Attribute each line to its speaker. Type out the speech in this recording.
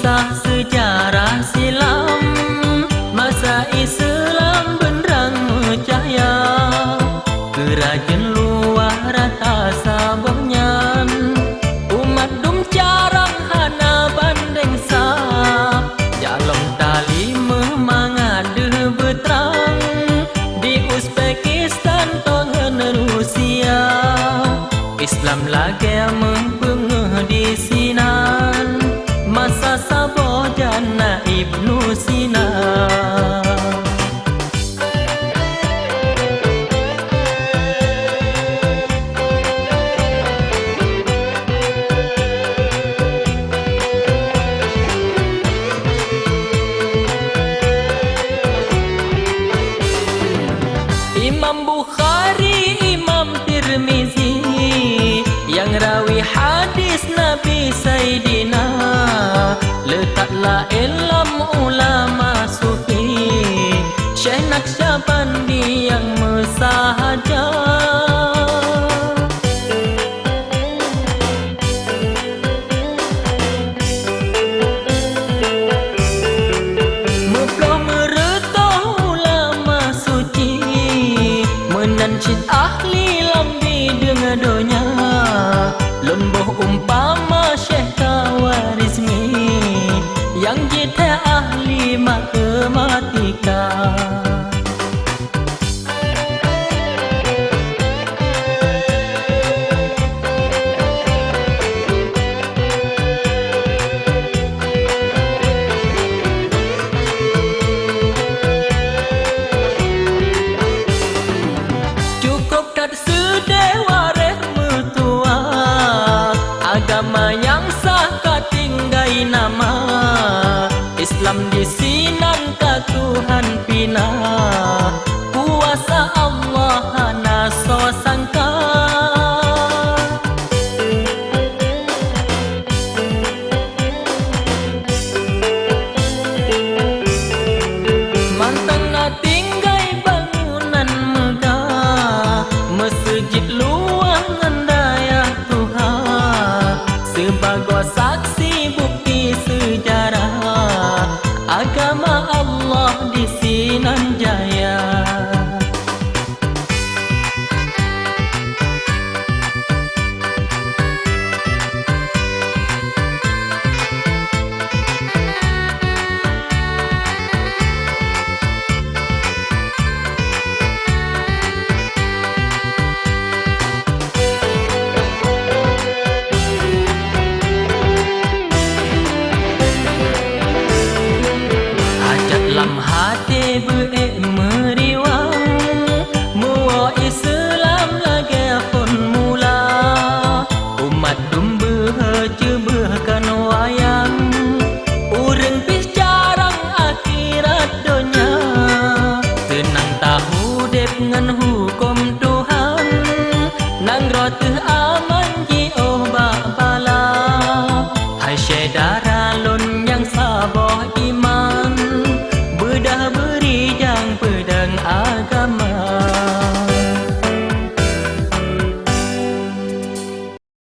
Speaker 1: kisah sejarah silam, masa Islam benderang menjaya, kerajaan luar rata sabonyan, umat dum carang hana bandeng sah, jalan tali memangade beterang, di Uzbekistan tongen Rusia, Islam lagi mempengeh di Sinan, masa Sabo jana Ibnu Sina. Imam Bukhari, Imam Tirmizi yang rawi hadis Nabi Sayyidina, letaklah ilm ulama sufi, Syekh Naqsyabandi yang mensahaja. Mekah meretoh ulama suci, menancit ahli lambi dengan donya, lembuh umpama Syekh Khawarizmi yang jita ahli matematika. Cukup tak sedewa mertua, agama yang sah katinggai nama, Islam di Sinan ka Tuhan pina,